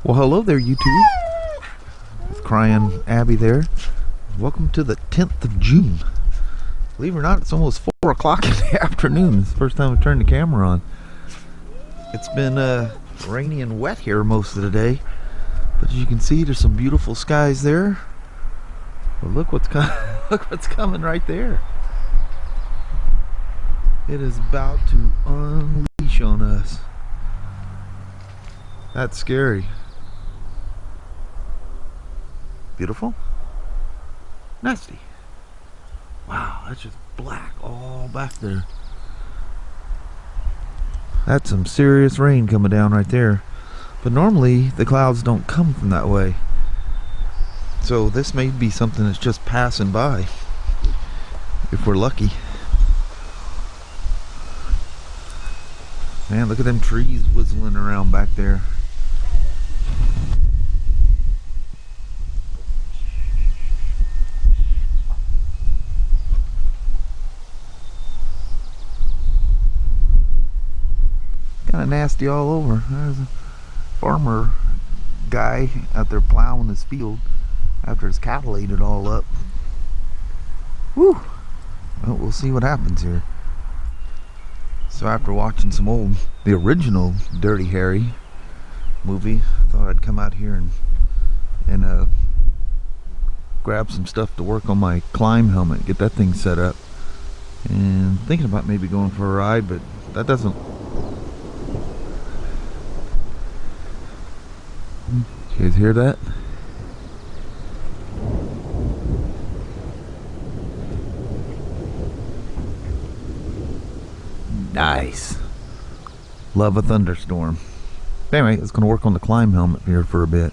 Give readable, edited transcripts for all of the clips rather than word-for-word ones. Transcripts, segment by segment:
Well, hello there, YouTube. Crying Abby there. Welcome to the 10th of June. Believe it or not, it's almost 4 o'clock in the afternoon. It's the first time I've turned the camera on. It's been rainy and wet here most of the day. But as you can see, there's some beautiful skies there. But look what's look what's coming right there. It is about to unleash on us. That's scary. Beautiful. Nasty. Wow, that's just black all back there. That's some serious rain coming down right there. But normally the clouds don't come from that way. So this may be something that's just passing by, if we're lucky. Man, look at them trees whistling around back there. Kind of nasty all over. There's a farmer guy out there plowing his field after his cattle ate it all up. Whew. Well, we'll see what happens here. So after watching the original Dirty Harry movie, I thought I'd come out here and grab some stuff to work on my Klim helmet, get that thing set up. And thinking about maybe going for a ride, but that doesn't... You guys hear that? Nice. Love a thunderstorm. Anyway, it's going to work on the Klim helmet here for a bit.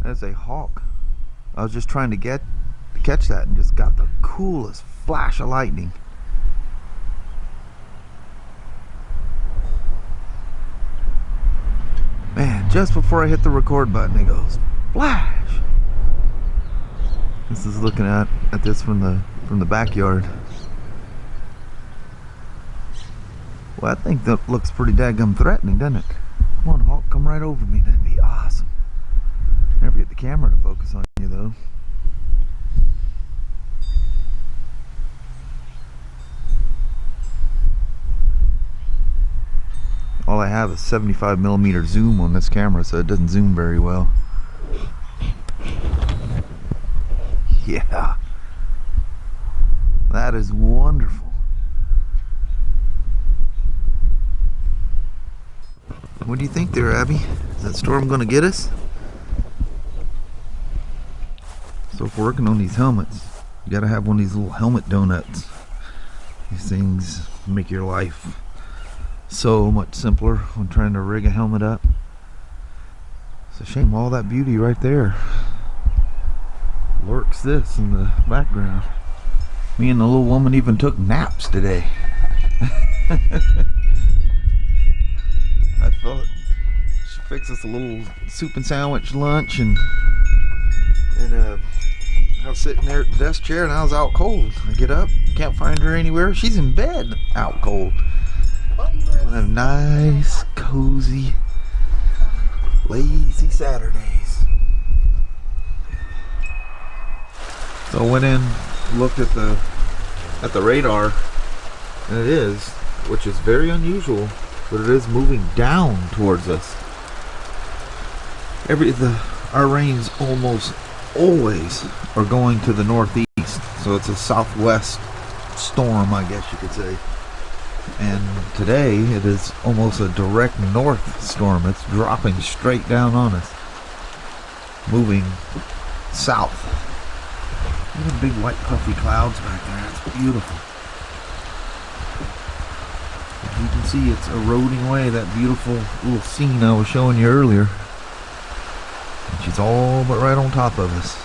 That's a hawk. I was just trying to catch that and just got the coolest flash of lightning. Man, just before I hit the record button, it goes flash. This is looking at this from the backyard. Well, I think that looks pretty daggum threatening, doesn't it? Come on, hawk, come right over me. That'd be awesome. Never get the camera to focus on you, though. All I have is 75mm zoom on this camera, so it doesn't zoom very well. Yeah. That is wonderful. What do you think there, Abby? Is that storm gonna get us? So if we're working on these helmets, you gotta have one of these little helmet donuts. These things make your life so much simpler when trying to rig a helmet up. It's a shame all that beauty right there lurks this in the background. Me and the little woman even took naps today. I thought she fixed us a little soup and sandwich lunch, and I was sitting there at the desk chair and I was out cold. I get up, can't find her anywhere. She's in bed out cold. One of nice, cozy, lazy Saturdays. So I went in, looked at the radar, and it is, which is very unusual, but it is moving down towards us. Our rains almost always are going to the northeast, so it's a southwest storm, I guess you could say. And today it is almost a direct north storm. It's dropping straight down on us, moving south. Look at the big white puffy clouds back there. It's beautiful. As you can see, it's eroding away that beautiful little scene I was showing you earlier. And she's all but right on top of us.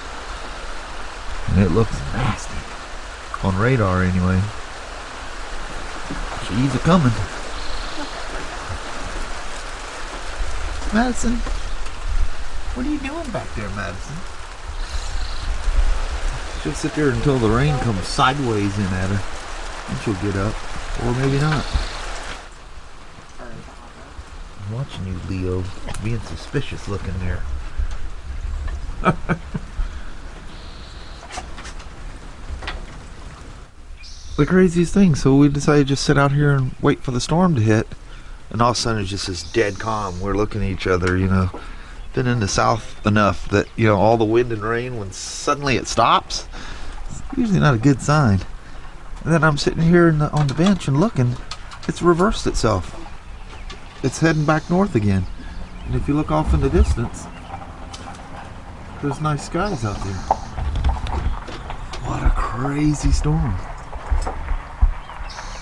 And it looks nasty. On radar anyway. She's a coming. Madison, what are you doing back there, Madison? She'll sit there until the rain comes sideways in at her, and she'll get up, or maybe not. watching you, Leo. Being suspicious looking there. The craziest thing, so we decided to just sit out here and wait for the storm to hit, and all of a sudden it's just this dead calm. We're looking at each other, you know. Been in the south enough that, you know, all the wind and rain, when suddenly it stops, it's usually not a good sign. And then I'm sitting here on the bench and looking, it's reversed itself. It's heading back north again. And if you look off in the distance, there's nice skies out there. What a crazy storm.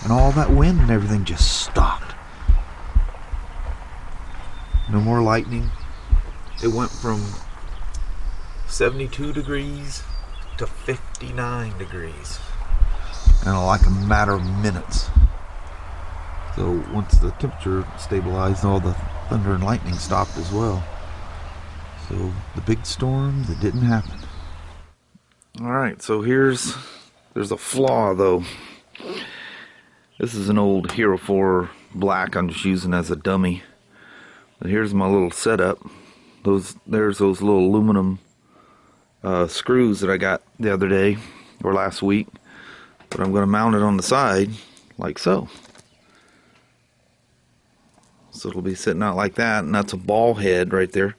And all that wind and everything just stopped. No more lightning. It went from 72 degrees to 59 degrees in like a matter of minutes. So once the temperature stabilized, all the thunder and lightning stopped as well. So the big storm that didn't happen. Alright, so there's a flaw though. This is an old Hero 4 black I'm just using as a dummy. But here's my little setup. There's those little aluminum screws that I got the other day or last week. But I'm going to mount it on the side like so. So it'll be sitting out like that, and that's a ball head right there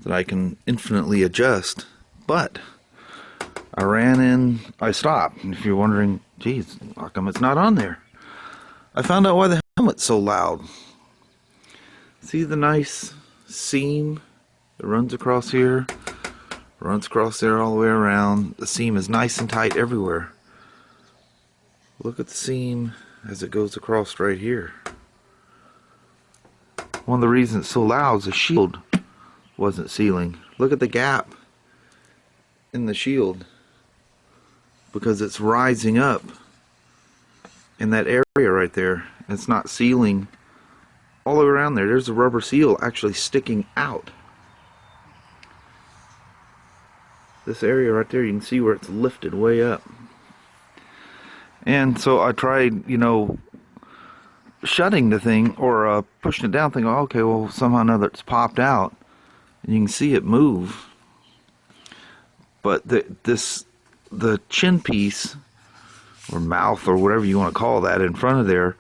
that I can infinitely adjust. But I stopped. And if you're wondering, geez, how come it's not on there? I found out why the helmet's so loud. See the nice seam that runs across here, runs across there all the way around. The seam is nice and tight everywhere. Look at the seam as it goes across right here. One of the reasons it's so loud is the shield wasn't sealing. Look at the gap in the shield, because it's rising up in that area right there. It's not sealing all the way around there. There's a rubber seal actually sticking out. This area right there, you can see where it's lifted way up. And so I tried, you know, shutting the thing or pushing it down, thinking, oh, okay, well, somehow or another it's popped out. And you can see it move. But the chin piece or mouth or whatever you want to call that in front of there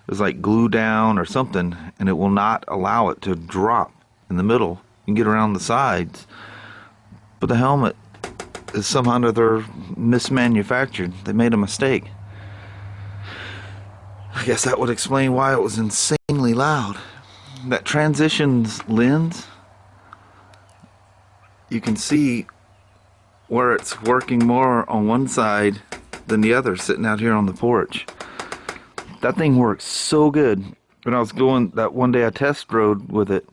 is like glued down or something, and it will not allow it to drop in the middle. You can get around the sides, but the helmet is somehow or another mismanufactured. They made a mistake. I guess that would explain why it was insanely loud. That transitions lens, you can see where it's working more on one side than the other, sitting out here on the porch. That thing works so good. When I was going, that one day I test rode with it,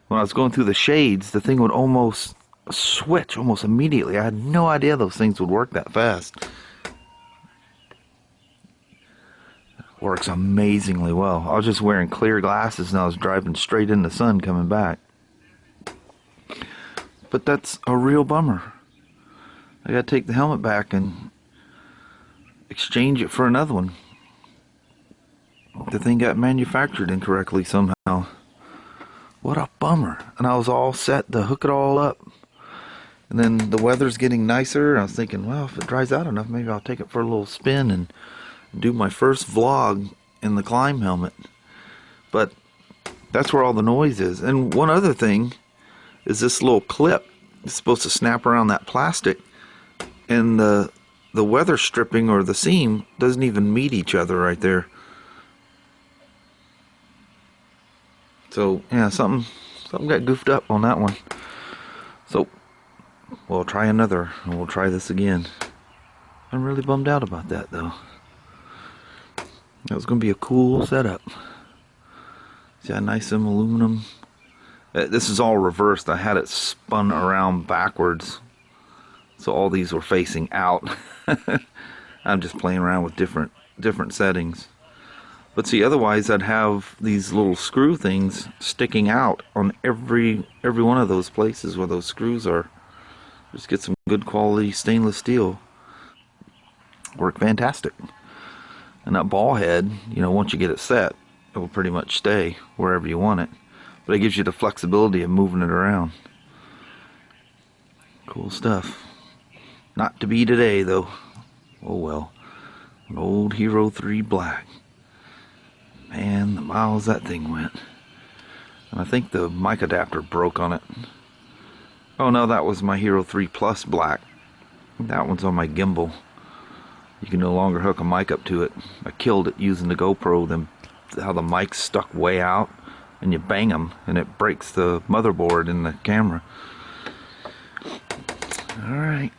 when I was going through the shades, the thing would almost switch almost immediately. I had no idea those things would work that fast. Works amazingly well. I was just wearing clear glasses and I was driving straight in the sun coming back. But that's a real bummer. I gotta take the helmet back and exchange it for another one. The thing got manufactured incorrectly somehow. What a bummer. And I was all set to hook it all up. And then the weather's getting nicer. I was thinking, well, if it dries out enough, maybe I'll take it for a little spin and do my first vlog in the Klim helmet. But that's where all the noise is. And one other thing is this little clip. It's supposed to snap around that plastic, and the weather stripping or the seam doesn't even meet each other right there. So yeah, something got goofed up on that one. So we'll try another, and we'll try this again. I'm really bummed out about that though. That was going to be a cool setup. See how nice some aluminum. This is all reversed. I had it spun around backwards, so all these were facing out. I'm just playing around with different settings. But see, otherwise I'd have these little screw things sticking out on every one of those places where those screws are. Just get some good quality stainless steel. Work fantastic. And that ball head, you know, once you get it set, it'll pretty much stay wherever you want it. But it gives you the flexibility of moving it around. Cool stuff. Not to be today though. Oh well. An old Hero 3 Black. Man, the miles that thing went. And I think the mic adapter broke on it. Oh no, that was my Hero 3 Plus Black. That one's on my gimbal. You can no longer hook a mic up to it. I killed it using the GoPro, then how the mic's stuck way out, and you bang them, and it breaks the motherboard in the camera. Alright.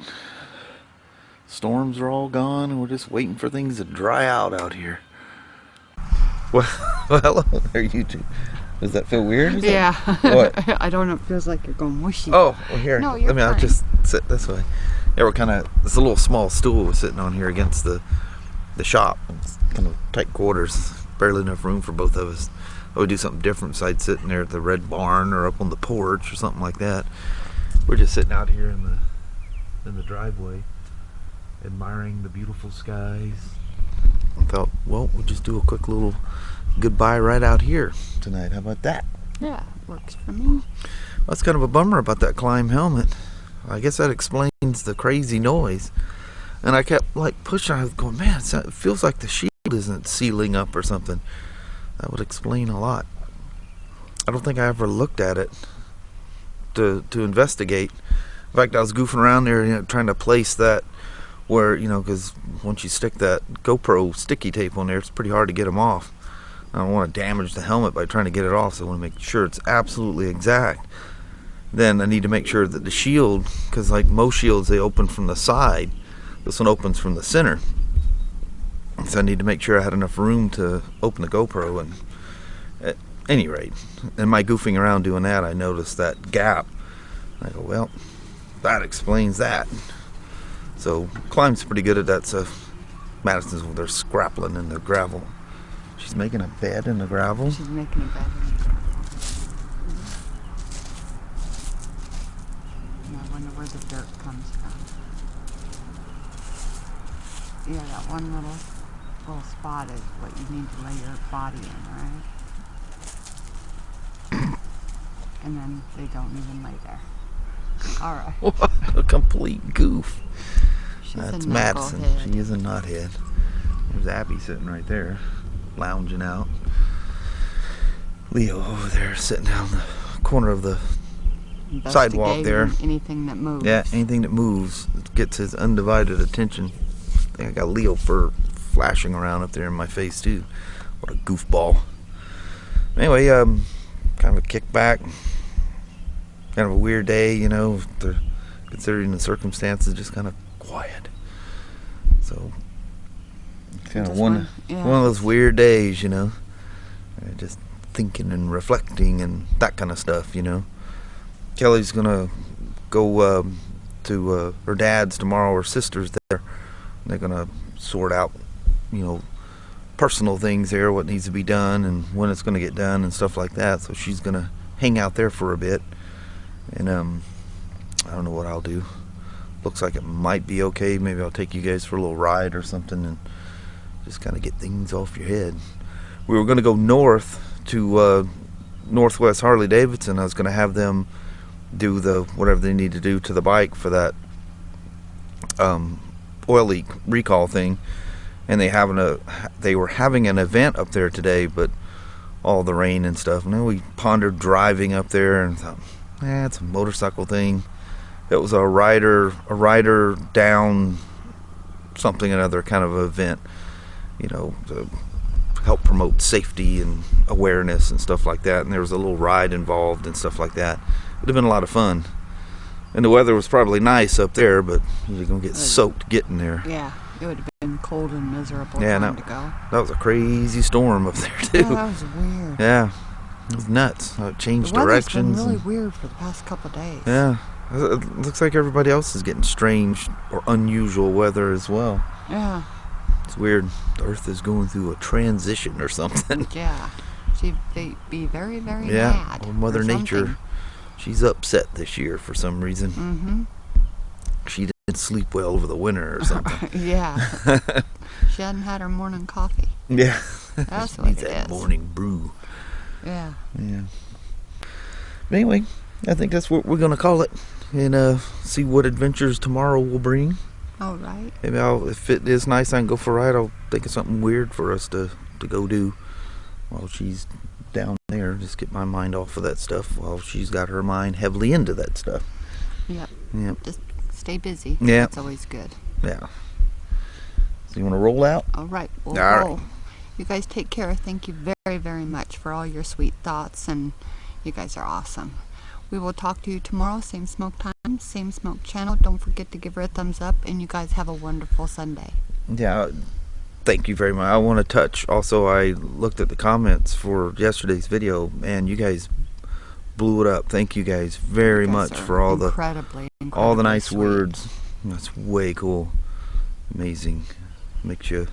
Storms are all gone, and we're just waiting for things to dry out here. Well, hello there, YouTube. Does that feel weird? Yeah. What? I don't know. It feels like you're going mushy. Oh, well here. No, you're fine. I'll just sit this way. Yeah, we're kind of, it's a little small stool we're sitting on here against the shop. It's kind of tight quarters. Barely enough room for both of us. I would do something different besides sitting there at the red barn or up on the porch or something like that. We're just sitting out here in the driveway, admiring the beautiful skies. I thought, well, we'll just do a quick little goodbye right out here tonight. How about that? Yeah, works for me. That's kind of a bummer about that Klim helmet. I guess that explains the crazy noise. And I kept like pushing. I was going, man, it feels like the shield isn't sealing up or something. That would explain a lot. I don't think I ever looked at it to investigate. In fact, I was goofing around there, you know, trying to place that where, you know, because once you stick that GoPro sticky tape on there, it's pretty hard to get them off. I don't want to damage the helmet by trying to get it off, so I want to make sure it's absolutely exact. Then I need to make sure that the shield, because like most shields, they open from the side. This one opens from the center. So I need to make sure I had enough room to open the GoPro. And at any rate, in my goofing around doing that, I noticed that gap. I go, well, that explains that. So Klim's pretty good at that stuff. Madison's over there scrappling in the gravel. She's making a bed in the gravel. She's making a bed in the gravel. And I wonder where the dirt comes from. Yeah, that one little spot is what you need to lay your body in, right? And then they don't even lay there. Alright. What a complete goof. She's That's a Madison. knucklehead. She is a nuthead. There's Abby sitting right there, lounging out. Leo over there sitting down the corner of the sidewalk there. Anything that moves. Yeah, anything that moves gets his undivided attention. I think I got Leo fur flashing around up there in my face too. What a goofball. Anyway, kind of a kickback. Kind of a weird day, you know, considering the circumstances, just kind of quiet. So, kind of one of those weird days, you know. Just thinking and reflecting and that kind of stuff, you know. Kelly's gonna go to her dad's tomorrow. Her sister's there. They're gonna sort out, you know, personal things there, what needs to be done and when it's gonna get done and stuff like that. So she's gonna hang out there for a bit. And I don't know what I'll do. Looks like it might be okay. Maybe I'll take you guys for a little ride or something and just kind of get things off your head. We were going to go north to Northwest Harley Davidson. I was going to have them do the whatever they need to do to the bike for that oil leak recall thing. And they were having an event up there today, but all the rain and stuff. And then we pondered driving up there and thought, it's a motorcycle thing. It was a rider down something another kind of event, you know, to help promote safety and awareness and stuff like that. And there was a little ride involved and stuff like that. It would have been a lot of fun. And the weather was probably nice up there, but you're gonna get soaked getting there. Yeah, it would have been cold and miserable to go. That was a crazy storm up there too. Yeah, that was weird. Yeah. It was nuts. It changed directions. The weather's been really weird for the past couple of days. Yeah. It looks like everybody else is getting strange or unusual weather as well. Yeah. It's weird. The Earth is going through a transition or something. Yeah. She'd be very, very mad. Well, Mother Nature, she's upset this year for some reason. Mm-hmm. She didn't sleep well over the winter or something. Yeah. She hadn't had her morning coffee. Yeah. That's what Needs it that is. morning brew. Yeah. Yeah. But anyway, I think that's what we're gonna call it, and see what adventures tomorrow will bring. All right. Maybe if it is nice, I can go for a ride. I'll think of something weird for us to go do while she's down there. Just get my mind off of that stuff while she's got her mind heavily into that stuff. Yep. Yep. Just stay busy. Yeah. That's always good. Yeah. So you want to roll out? All right. We'll All right. roll. You guys take care. Thank you very, very much for all your sweet thoughts, and you guys are awesome. We will talk to you tomorrow. Same smoke time, same smoke channel. Don't forget to give her a thumbs up, and you guys have a wonderful Sunday. Yeah. Thank you very much. I want to touch also, I looked at the comments for yesterday's video, and you guys blew it up. Thank you guys very much for all the nice sweet words. That's way cool. Amazing. Makes you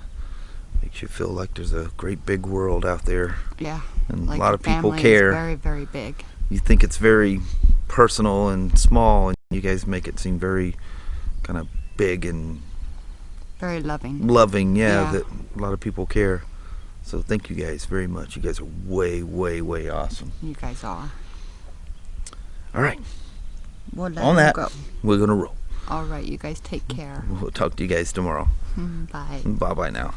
feel like there's a great big world out there. Yeah. And Like a lot of people family care. Is very, very big. You think it's very personal and small, and you guys make it seem very kind of big and very loving. Yeah, that a lot of people care. So thank you guys very much. You guys are way, way, way awesome. You guys are. All right. We'll let On that, go. we're going to roll. All right. You guys take care. We'll talk to you guys tomorrow. Bye. Bye-bye now.